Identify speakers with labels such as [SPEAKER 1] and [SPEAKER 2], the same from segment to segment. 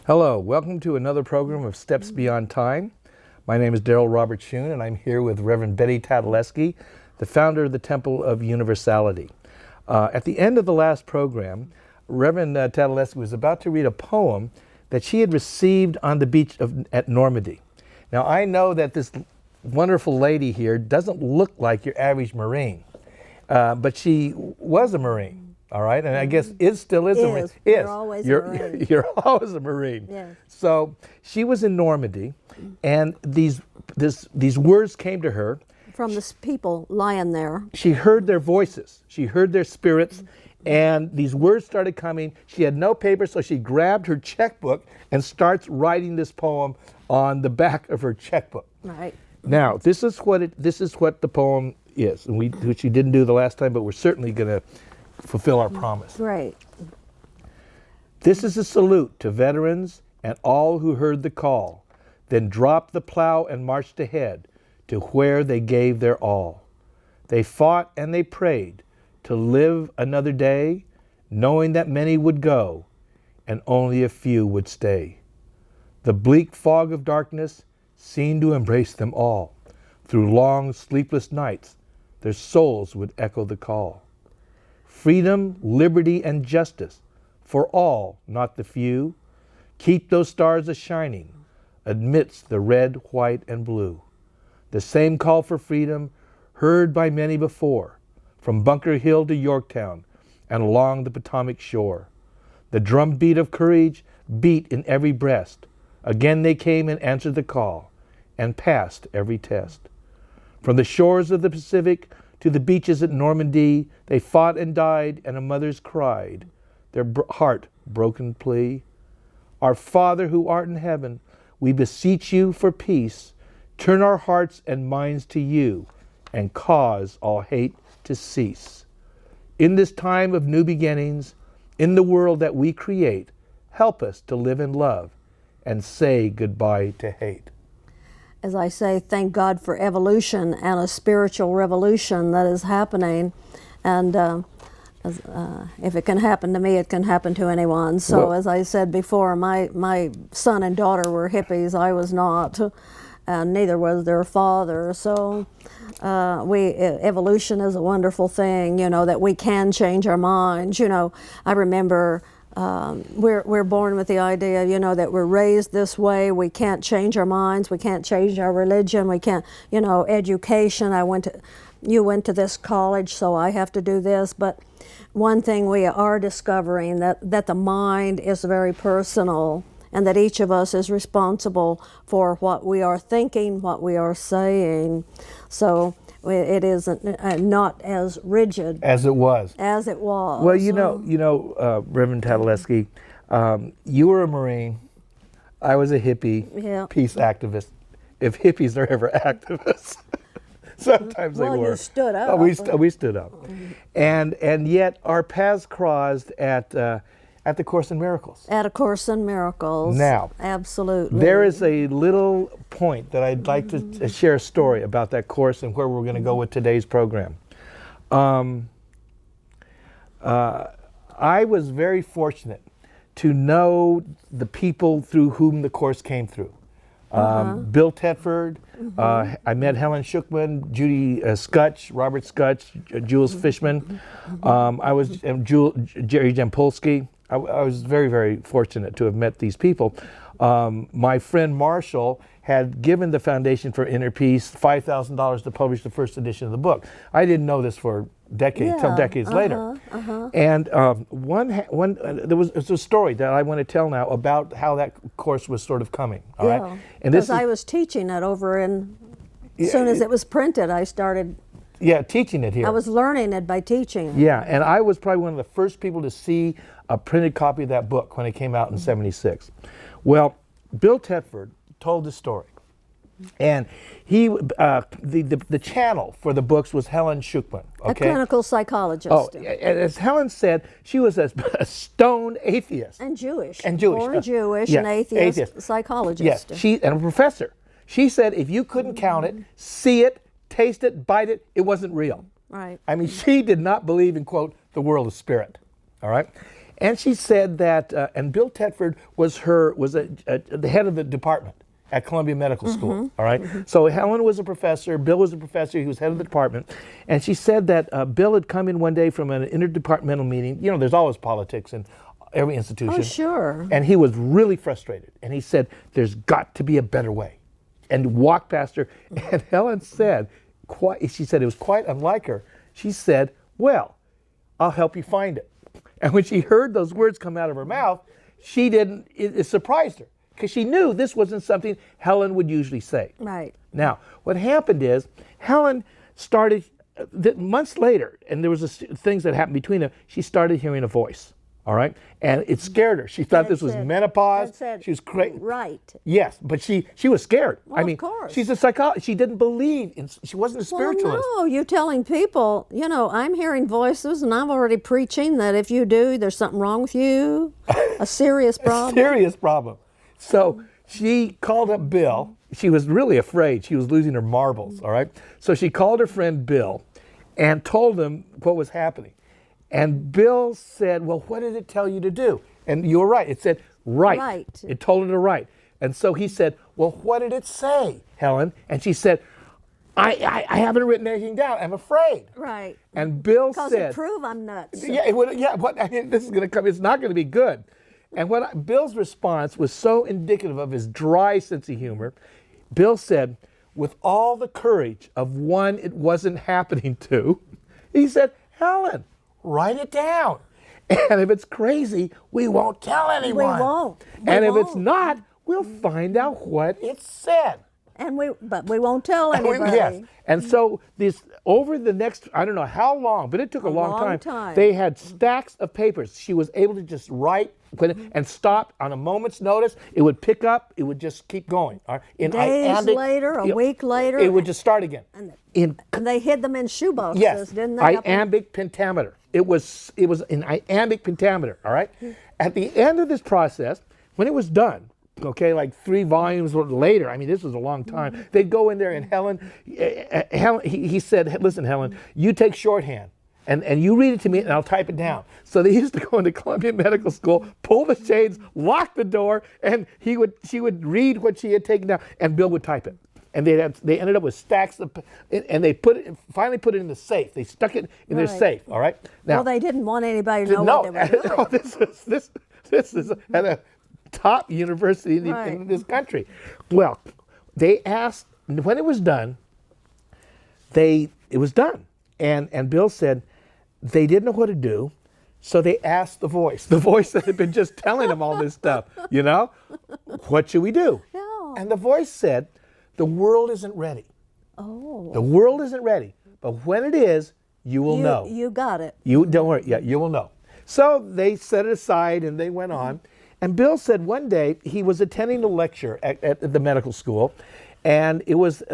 [SPEAKER 1] Hello, welcome to another program of Steps Beyond Time. My name is Darryl Robert Schoon, and I'm here with Reverend Betty Tatalajski, the founder of the Temple of Universality. At the end of the last program, Reverend Tatalajski was about to read a poem that she had received on the beach at Normandy. Now, I know that this wonderful lady here doesn't look like your average Marine, but she was a Marine. All right, and I guess still is a Marine.
[SPEAKER 2] You're always a Marine.
[SPEAKER 1] You're always a Marine.
[SPEAKER 2] Yes.
[SPEAKER 1] So she was in Normandy, and these words came to her.
[SPEAKER 2] From the people lying there.
[SPEAKER 1] She heard their voices. She heard their spirits, and these words started coming. She had no paper, so she grabbed her checkbook and starts writing this poem on the back of her checkbook.
[SPEAKER 2] Right.
[SPEAKER 1] Now, this is what the poem is, and which we didn't do the last time, but we're certainly going to fulfill our promise.
[SPEAKER 2] Right.
[SPEAKER 1] This is a salute to veterans and all who heard the call, then dropped the plow and marched ahead to where they gave their all. They fought and they prayed to live another day, knowing that many would go and only a few would stay. The bleak fog of darkness seemed to embrace them all. Through long sleepless nights, their souls would echo the call. Freedom, liberty, and justice for all, not the few. Keep those stars a-shining amidst the red, white, and blue. The same call for freedom heard by many before, from Bunker Hill to Yorktown and along the Potomac shore. The drumbeat of courage beat in every breast. Again they came and answered the call and passed every test. From the shores of the Pacific to the beaches at Normandy, they fought and died, and a mother's cried, their heart-broken plea. Our Father who art in heaven, we beseech you for peace. Turn our hearts and minds to you, and cause all hate to cease. In this time of new beginnings, in the world that we create, help us to live in love and say goodbye to hate.
[SPEAKER 2] As I say, thank God for evolution and a spiritual revolution that is happening. And if it can happen to me, it can happen to anyone. So as I said before, my son and daughter were hippies. I was not, and neither was their father. So evolution is a wonderful thing, you know, that we can change our minds. You know, I remember we're born with the idea, you know, that we're raised this way. We can't change our minds. We can't change our religion. We can't, you know, education. You went to this college, so I have to do this. But one thing we are discovering that the mind is very personal, and that each of us is responsible for what we are thinking, what we are saying. So it is not as rigid
[SPEAKER 1] as it was.
[SPEAKER 2] Well,
[SPEAKER 1] you know, Reverend Tatalajski, you were a Marine. I was a hippie, peace activist. If hippies are ever activists, sometimes they were.
[SPEAKER 2] Well, you stood up.
[SPEAKER 1] Oh, we stood up, and yet our paths crossed at the Course in Miracles.
[SPEAKER 2] At A Course in Miracles.
[SPEAKER 1] Now,
[SPEAKER 2] absolutely.
[SPEAKER 1] There is a little point that I'd like to share a story about that course and where we're going to go with today's program. I was very fortunate to know the people through whom the course came through. Bill Tedford, I met Helen Schuchman, Judy Scutch, Robert Scutch, Jules Fishman, Jerry Jampolsky. I was very, very fortunate to have met these people. My friend Marshall had given the Foundation for Inner Peace $5,000 to publish the first edition of the book. I didn't know this for decades, till decades later. And there was a story that I want to tell now about how that course was sort of coming. All right,
[SPEAKER 2] and because I was teaching it over in. As soon as it was printed, I started.
[SPEAKER 1] Yeah, teaching it here.
[SPEAKER 2] I was learning it by teaching.
[SPEAKER 1] Yeah, and I was probably one of the first people to see a printed copy of that book when it came out in '76. Well, Bill Tedford told the story, and he the channel for the books was Helen Schuchman,
[SPEAKER 2] a clinical psychologist.
[SPEAKER 1] Oh, and as Helen said, she was a stoned atheist
[SPEAKER 2] and Jewish,
[SPEAKER 1] born
[SPEAKER 2] Jewish, an atheist psychologist.
[SPEAKER 1] Yes, and a professor. She said if you couldn't count it, see it, taste it, bite it, it wasn't real.
[SPEAKER 2] Right.
[SPEAKER 1] I mean, she did not believe in, quote, the world of spirit. All right. And she said that, and Bill Tedford was the head of the department at Columbia Medical School, all right? So Helen was a professor, Bill was a professor, he was head of the department. And she said that Bill had come in one day from an interdepartmental meeting. You know, there's always politics in every institution.
[SPEAKER 2] Oh, sure.
[SPEAKER 1] And he was really frustrated. And he said, there's got to be a better way. And walked past her. And Helen said, she said it was quite unlike her. She said, well, I'll help you find it. And when she heard those words come out of her mouth, it surprised her, because she knew this wasn't something Helen would usually say.
[SPEAKER 2] Right.
[SPEAKER 1] Now, what happened is Helen started, months later, and there was things that happened between them, she started hearing a voice, all right? And it scared her. She thought this was menopause. She was crazy.
[SPEAKER 2] Right.
[SPEAKER 1] Yes, but she was scared.
[SPEAKER 2] Well,
[SPEAKER 1] I mean,
[SPEAKER 2] of course.
[SPEAKER 1] she's a psychologist. She didn't believe she wasn't a spiritualist.
[SPEAKER 2] Well, no, you're telling people, you know, I'm hearing voices and I'm already preaching that if you do, there's something wrong with you, a serious problem.
[SPEAKER 1] Serious problem. So she called up Bill. She was really afraid. She was losing her marbles, all right? So she called her friend Bill and told him what was happening. And Bill said, well, what did it tell you to do? And you were right. It said, write.
[SPEAKER 2] Right.
[SPEAKER 1] It told her to write. And so he said, well, what did it say, Helen? And she said, I haven't written anything down. I'm afraid.
[SPEAKER 2] Right.
[SPEAKER 1] And Bill
[SPEAKER 2] said,
[SPEAKER 1] said,
[SPEAKER 2] because it prove I'm nuts.
[SPEAKER 1] Yeah, but I mean, this is going to come. It's not going to be good. And Bill's response was so indicative of his dry sense of humor. Bill said, with all the courage of one it wasn't happening to, he said, Helen, write it down. And if it's crazy, we won't tell anyone.
[SPEAKER 2] We won't.
[SPEAKER 1] And if it's not, we'll find out what it said.
[SPEAKER 2] But we won't tell anybody.
[SPEAKER 1] Yes. And so over the next, I don't know how long, but it took a long time. They had stacks of papers. She was able to just write and stop on a moment's notice. It would pick up. It would just keep going.
[SPEAKER 2] Days later, a week later.
[SPEAKER 1] It would just start again.
[SPEAKER 2] And they hid them in shoeboxes,
[SPEAKER 1] yes,
[SPEAKER 2] didn't they?
[SPEAKER 1] Iambic pentameter. It was an iambic pentameter, all right? At the end of this process, when it was done, okay, like 3 volumes later, I mean, this was a long time, they'd go in there and Helen, he said, listen, Helen, you take shorthand and you read it to me and I'll type it down. So they used to go into Columbia Medical School, pull the shades, lock the door, and she would read what she had taken down and Bill would type it. And they ended up with stacks of, and they finally put it in the safe. They stuck it in their safe, all right? Now,
[SPEAKER 2] well, they didn't want anybody to know what they were doing.
[SPEAKER 1] No, this is at a top university in this country. Well, they asked, when it was done, it was done. And Bill said they didn't know what to do, so they asked the voice that had been just telling them all this stuff, you know? What should we do?
[SPEAKER 2] Yeah.
[SPEAKER 1] And the voice said, the world isn't ready.
[SPEAKER 2] Oh.
[SPEAKER 1] The world isn't ready, but when it is, you will know.
[SPEAKER 2] You got it.
[SPEAKER 1] You don't worry, yeah, you will know. So they set it aside and they went on. And Bill said one day he was attending a lecture at the medical school, and it was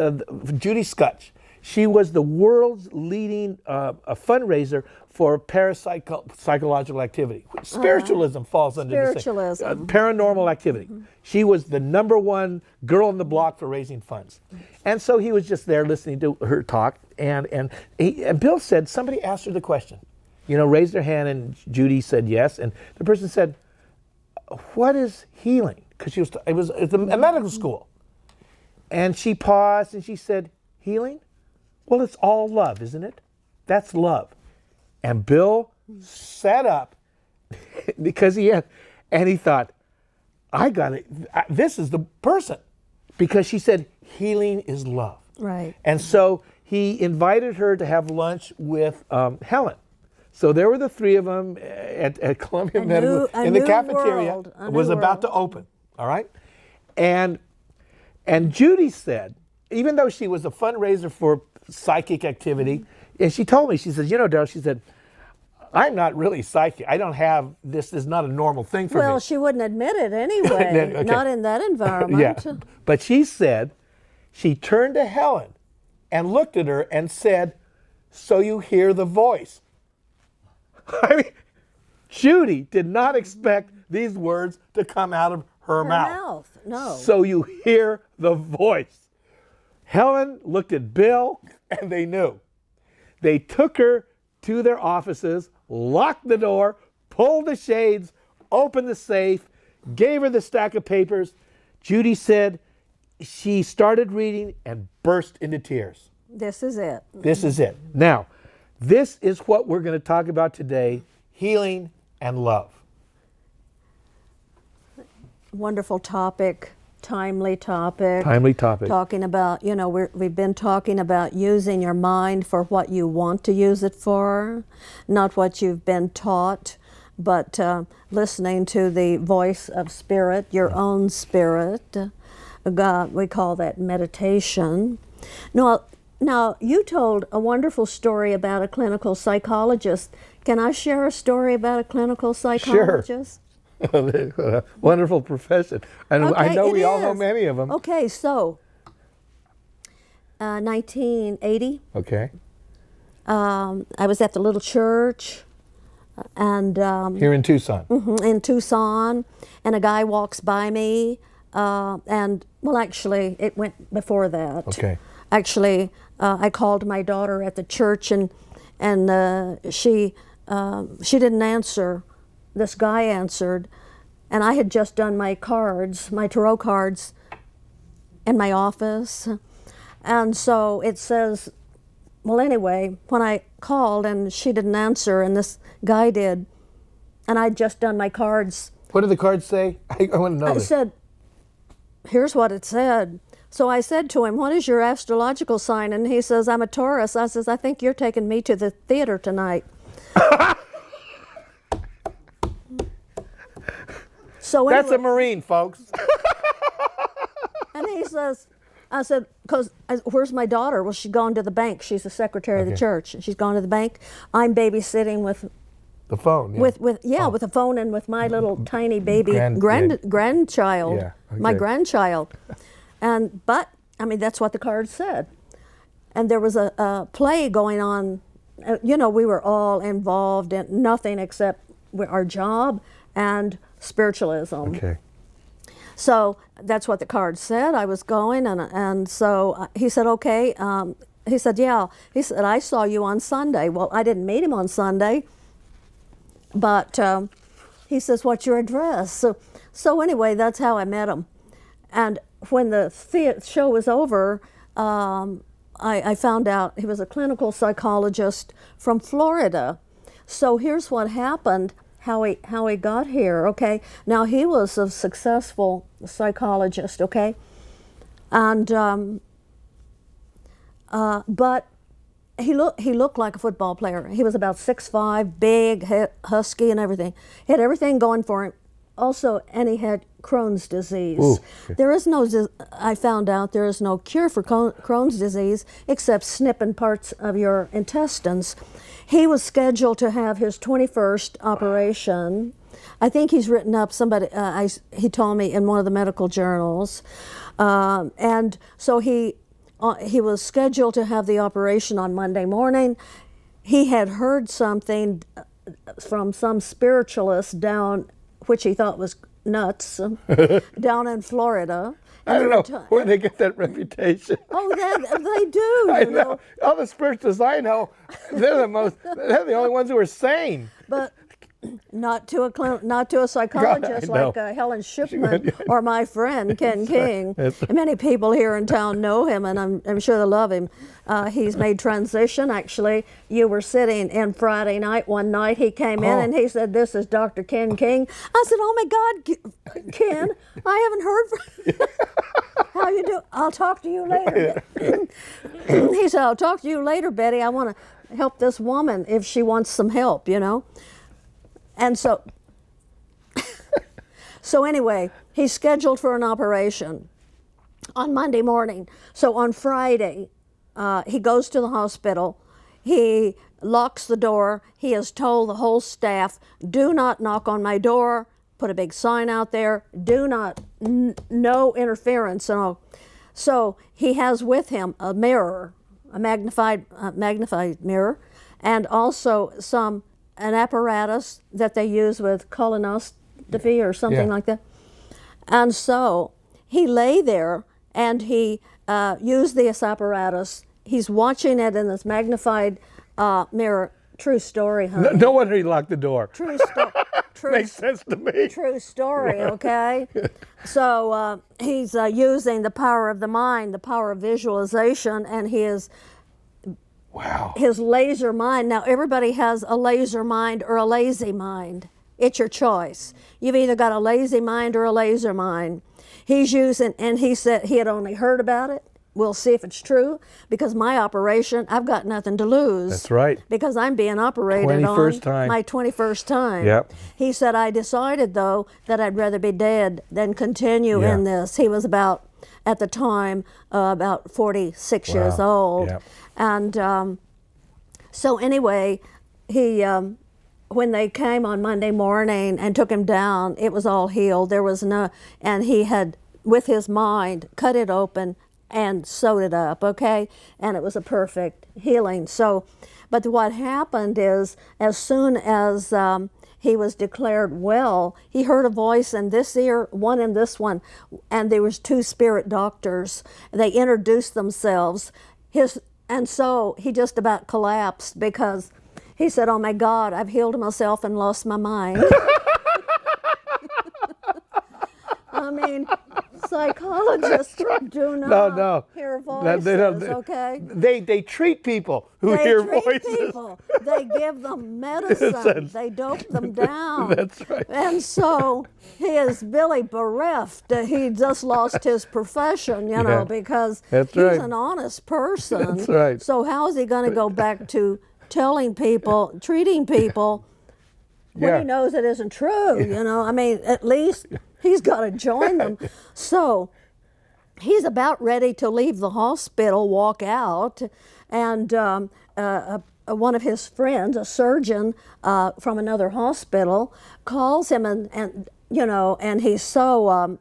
[SPEAKER 1] Judy Scutch. She was the world's leading a fundraiser for parapsychological activity. Spiritualism falls under this thing.
[SPEAKER 2] Spiritualism.
[SPEAKER 1] Paranormal activity. She was the #1 girl on the block for raising funds. And so he was just there listening to her talk, and Bill said, somebody asked her the question, raised their hand, and Judy said yes, and the person said, what is healing? Because it was a medical school. And she paused and she said, healing? Well, it's all love, isn't it? That's love. And Bill sat up because he thought, I got it. This is the person. Because she said, healing is love.
[SPEAKER 2] Right.
[SPEAKER 1] And so he invited her to have lunch with Helen. So there were the 3 of them at Columbia Medical in the cafeteria. It was about to open, all right? And Judy said, even though she was a fundraiser for psychic activity, and she told me, she said, Darryl, she said, I'm not really psychic. I don't have this. Is not a normal thing for me.
[SPEAKER 2] Well, she wouldn't admit it anyway,
[SPEAKER 1] Okay.
[SPEAKER 2] not in that environment.
[SPEAKER 1] Yeah. But she said, she turned to Helen and looked at her and said, so you hear the voice. I mean, Judy did not expect these words to come out of her mouth.
[SPEAKER 2] No.
[SPEAKER 1] So you hear the voice. Helen looked at Bill, and they knew. They took her to their offices, locked the door, pulled the shades, opened the safe, gave her the stack of papers. Judy said she started reading and burst into tears.
[SPEAKER 2] This is it.
[SPEAKER 1] This is it. Now, this is what we're going to talk about today, healing and love.
[SPEAKER 2] Wonderful topic, timely topic.
[SPEAKER 1] Timely topic.
[SPEAKER 2] Talking about, we've been talking about using your mind for what you want to use it for, not what you've been taught, but listening to the voice of spirit, your own spirit. We call that meditation. Now, you told a wonderful story about a clinical psychologist. Can I share a story about a clinical psychologist?
[SPEAKER 1] Sure. Wonderful profession. And
[SPEAKER 2] Okay,
[SPEAKER 1] I know we all
[SPEAKER 2] is.
[SPEAKER 1] know many of them.
[SPEAKER 2] Okay, so 1980,
[SPEAKER 1] Okay.
[SPEAKER 2] I was at the little church, and
[SPEAKER 1] Here in Tucson.
[SPEAKER 2] in Tucson, and a guy walks by me, and well, actually, it went before that.
[SPEAKER 1] Okay.
[SPEAKER 2] Actually, I called my daughter at the church, and she didn't answer. This guy answered, and I had just done my cards, my tarot cards, in my office, and so it says, well, anyway, when I called and she didn't answer, and this guy did, and I'd just done my cards.
[SPEAKER 1] What did the cards say? I want to know
[SPEAKER 2] I
[SPEAKER 1] this.
[SPEAKER 2] said, here's what it said. So I said to him, what is your astrological sign? And he says, I'm a Taurus. I says, I think you're taking me to the theater tonight. So
[SPEAKER 1] That's a
[SPEAKER 2] anyway,
[SPEAKER 1] Marine, folks.
[SPEAKER 2] and he says, I said, where's my daughter? Well, she's gone to the bank. She's the secretary of the
[SPEAKER 1] Okay.
[SPEAKER 2] church. And she's gone to the bank. I'm babysitting with
[SPEAKER 1] The phone. Yeah.
[SPEAKER 2] with a phone and with my little tiny baby grandchild,
[SPEAKER 1] Yeah,
[SPEAKER 2] my
[SPEAKER 1] okay.
[SPEAKER 2] grandchild. But that's what the card said. And there was a play going on. We were all involved in nothing except our job and spiritualism.
[SPEAKER 1] Okay.
[SPEAKER 2] So that's what the card said. I was going, and so he said, okay. He said, yeah. He said, I saw you on Sunday. Well, I didn't meet him on Sunday, but he says, what's your address? So anyway, that's how I met him. And when the show was over, I found out he was a clinical psychologist from Florida. So here's what happened. How he got here, okay? Now, he was a successful psychologist, okay? And, but he looked like a football player. He was about 6'5", big, husky and everything. He had everything going for him. Also, and he had Crohn's disease.
[SPEAKER 1] Ooh, okay.
[SPEAKER 2] I found out there is no cure for Crohn's disease except snipping parts of your intestines. He was scheduled to have his 21st operation. I think he's written up he told me in one of the medical journals. And so he was scheduled to have the operation on Monday morning. He had heard something from some spiritualist which he thought was nuts, down in Florida.
[SPEAKER 1] I don't know where they get that reputation.
[SPEAKER 2] Oh, they do.
[SPEAKER 1] I know. All the spiritualists I know, they're the only ones who are sane.
[SPEAKER 2] But not to a psychologist
[SPEAKER 1] God,
[SPEAKER 2] like Helen Shipman or my friend Ken King. Many people here in town know him, and I'm sure they love him. He's made transition. Actually, you were sitting in Friday night. One night he came in and he said, "This is Dr. Ken King." I said, "Oh my God, Ken, I haven't heard from you. How you do? I'll talk to you later." He said, "I'll talk to you later, Betty. I want to help this woman if she wants some help, And so anyway, he's scheduled for an operation on Monday morning. So on Friday, he goes to the hospital. He locks the door. He has told the whole staff, do not knock on my door. Put a big sign out there. Do not, no interference and all. So he has with him a mirror, a magnified mirror, and also an apparatus that they use with colonoscopy or something like that. And so he lay there and he used this apparatus. He's watching it in this magnified mirror True story, honey.
[SPEAKER 1] No wonder he locked the door.
[SPEAKER 2] True story.
[SPEAKER 1] Makes sense to me.
[SPEAKER 2] True story, okay? So he's using the power of the mind, the power of visualization, and his laser mind. Now, everybody has a laser mind or a lazy mind. It's your choice. You've either got a lazy mind or a laser mind. He's using, and he said he had only heard about it. We'll see if it's true, because my operation, I've got nothing to lose.
[SPEAKER 1] That's right.
[SPEAKER 2] Because I'm being operated
[SPEAKER 1] 21st
[SPEAKER 2] on
[SPEAKER 1] time.
[SPEAKER 2] my 21st time.
[SPEAKER 1] Yep.
[SPEAKER 2] He said, I decided, though, that I'd rather be dead than continue in this. He was about, at the time, about 46 years old.
[SPEAKER 1] Yep.
[SPEAKER 2] And so anyway, he, when they came on Monday morning and took him down, it was all healed. There was no, and he had, with his mind, cut it open and sewed it up, okay? And it was a perfect healing. So, but what happened is, as soon as he was declared well, he heard a voice in this ear, one in this one, and there was two spirit doctors. They introduced themselves. And so he just about collapsed, because he said, oh my God, I've healed myself and lost my mind. I mean, psychologists do not hear voices, okay?
[SPEAKER 1] They treat people who hear voices.
[SPEAKER 2] People. They give them medicine. They dope them down.
[SPEAKER 1] That's right.
[SPEAKER 2] And so he is really bereft. He just lost his profession, you know, because he's an honest person.
[SPEAKER 1] That's right.
[SPEAKER 2] So how is he going to go back to telling people, treating people, when he knows it isn't true, you know? I mean, at least he's got to join them. So he's about ready to leave the hospital, walk out, and one of his friends, a surgeon from another hospital, calls him, and you know, and he's so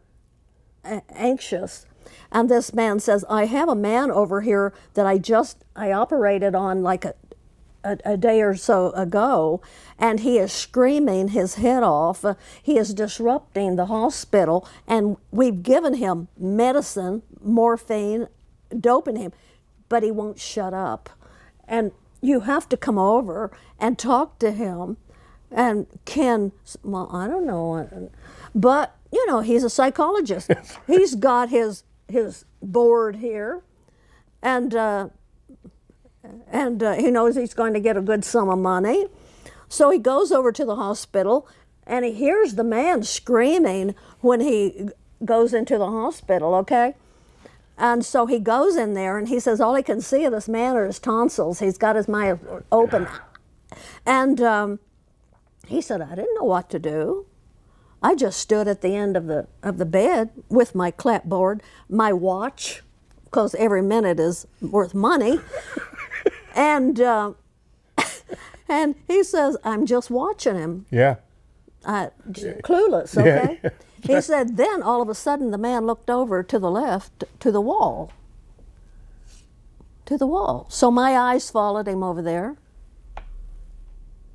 [SPEAKER 2] anxious. And this man says, I have a man over here that I operated on like a day or so ago, and he is screaming his head off. He is disrupting the hospital, and we've given him medicine, morphine, doping him, but he won't shut up. And you have to come over and talk to him. And Ken, well, I don't know, but you know, he's a psychologist. He's got his board here, and he knows he's going to get a good sum of money. So he goes over to the hospital, and he hears the man screaming when he goes into the hospital, okay? And so he goes in there, and he says all he can see of this man are his tonsils. He's got his mouth open. And he said, I didn't know what to do. I just stood at the end of the bed with my clapboard, my watch, because every minute is worth money. And he says, I'm just watching him.
[SPEAKER 1] Yeah.
[SPEAKER 2] Clueless, okay? Yeah. He said, then all of a sudden the man looked over to the left, to the wall. To the wall. So my eyes followed him over there.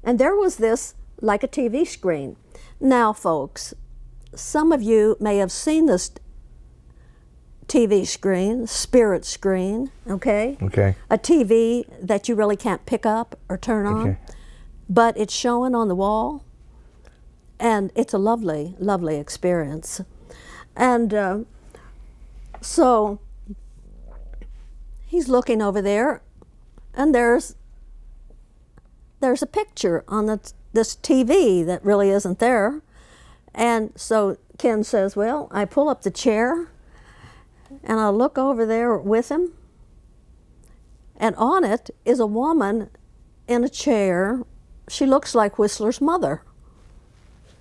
[SPEAKER 2] And there was this, like a TV screen. Now, folks, some of you may have seen this TV screen, spirit screen, okay?
[SPEAKER 1] Okay.
[SPEAKER 2] A TV that you really can't pick up or turn on, but it's showing on the wall, and it's a lovely, lovely experience. And so he's looking over there, and there's a picture on this TV that really isn't there. And so Ken says, well, I pull up the chair, and I look over there with him, and on it is a woman in a chair. She looks like Whistler's mother.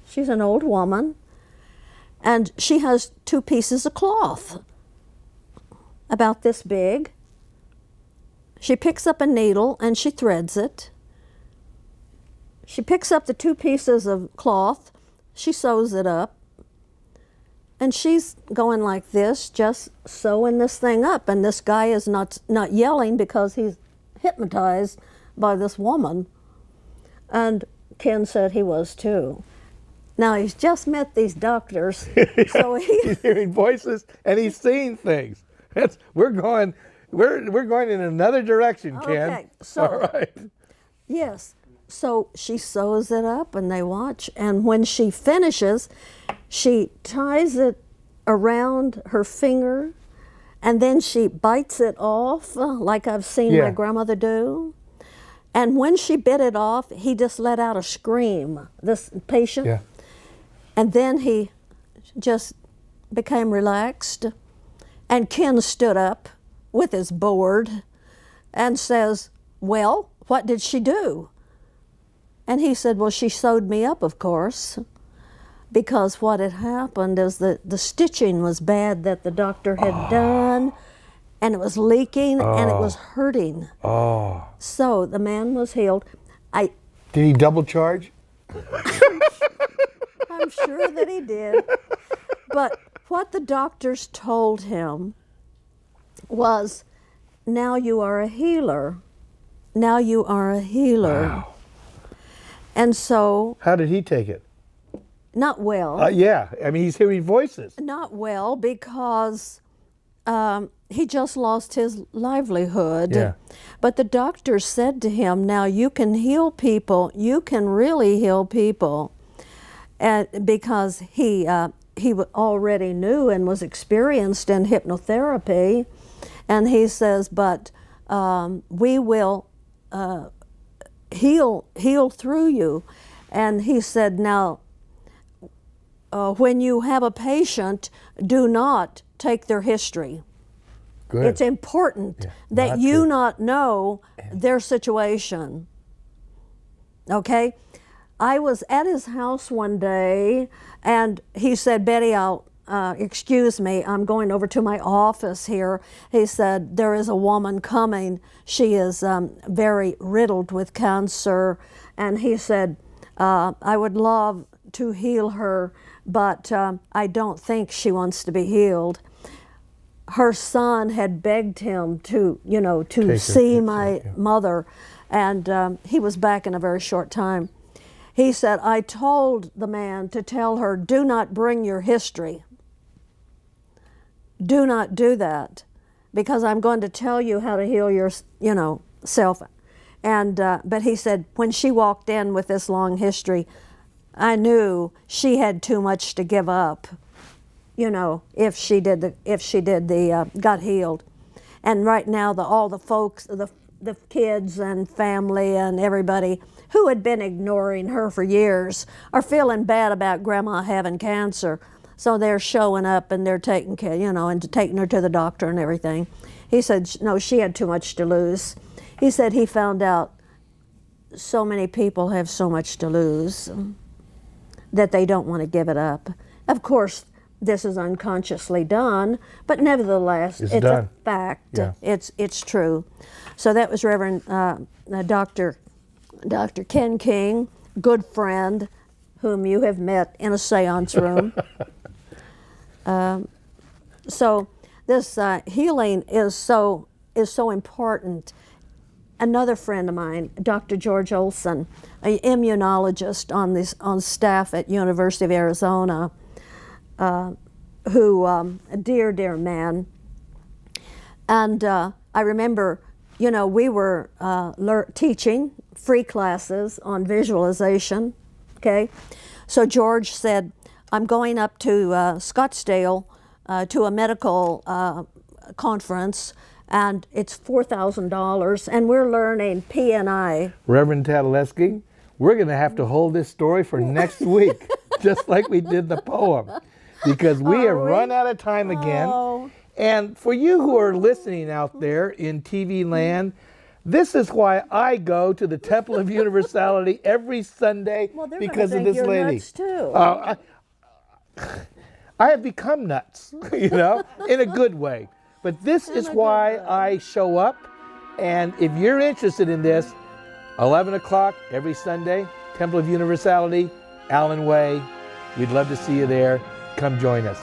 [SPEAKER 2] She's an old woman, and she has two pieces of cloth about this big. She picks up a needle and she threads it. She picks up the two pieces of cloth, she sews it up, and she's going like this, just sewing this thing up. And this guy is not yelling because he's hypnotized by this woman. And Ken said he was too. Now he's just met these doctors, so
[SPEAKER 1] he's hearing voices and he's seeing things. We're going in another direction, Ken.
[SPEAKER 2] Okay, so
[SPEAKER 1] all right.
[SPEAKER 2] Yes. So she sews it up and they watch. And when she finishes, she ties it around her finger and then she bites it off like I've seen my grandmother do. And when she bit it off, he just let out a scream, this patient.
[SPEAKER 1] Yeah.
[SPEAKER 2] And then he just became relaxed. And Ken stood up with his board and says, well, what did she do? And he said, well, she sewed me up, of course, because what had happened is that the stitching was bad that the doctor had done, and it was leaking, and it was hurting. So the man was healed.
[SPEAKER 1] Did he double charge?
[SPEAKER 2] I'm sure that he did. But what the doctors told him was, now you are a healer. Now you are a healer.
[SPEAKER 1] Wow.
[SPEAKER 2] And so...
[SPEAKER 1] How did he take it?
[SPEAKER 2] Not well.
[SPEAKER 1] Yeah, I mean, he's hearing voices.
[SPEAKER 2] Not well because he just lost his livelihood.
[SPEAKER 1] Yeah.
[SPEAKER 2] But the doctor said to him, now you can heal people. You can really heal people. And because he already knew and was experienced in hypnotherapy. And he says, but we will heal through you. And he said, now, when you have a patient, do not take their history.
[SPEAKER 1] Good.
[SPEAKER 2] It's important that you not know their situation. Okay? I was at his house one day, and he said, Betty, excuse me, I'm going over to my office here. He said, there is a woman coming. She is very riddled with cancer. And he said, I would love to heal her, but I don't think she wants to be healed. Her son had begged him to see my mother, and he was back in a very short time. He said, I told the man to tell her, do not bring your history. Do not do that, because I'm going to tell you how to heal your, self. And but he said, when she walked in with this long history, I knew she had too much to give up, if she got healed. And right now, all the folks, the kids and family and everybody who had been ignoring her for years are feeling bad about Grandma having cancer. So they're showing up and they're taking care, and taking her to the doctor and everything. He said, no, she had too much to lose. He said he found out so many people have so much to lose that they don't want to give it up. Of course, this is unconsciously done, but nevertheless, it's a fact.
[SPEAKER 1] Yeah.
[SPEAKER 2] It's true. So that was Reverend Dr. Ken King, good friend, whom you have met in a seance room. So this healing is so important. Another friend of mine, Dr. George Olson, an immunologist on staff at University of Arizona, who a dear man. And I remember, we were teaching free classes on visualization. Okay, so George said, I'm going up to Scottsdale to a medical conference, and it's $4,000, and we're learning PNI.
[SPEAKER 1] Reverend Tatalajski, we're going to have to hold this story for next week, just like we did the poem, because we have run out of time again. And for you who are listening out there in TV land, this is why I go to the Temple of Universality every Sunday, because of this lady.
[SPEAKER 2] Nuts too.
[SPEAKER 1] I have become nuts, in a good way. But this is why I show up. And if you're interested in this, 11 o'clock every Sunday, Temple of Universality, Allen Way. We'd love to see you there. Come join us.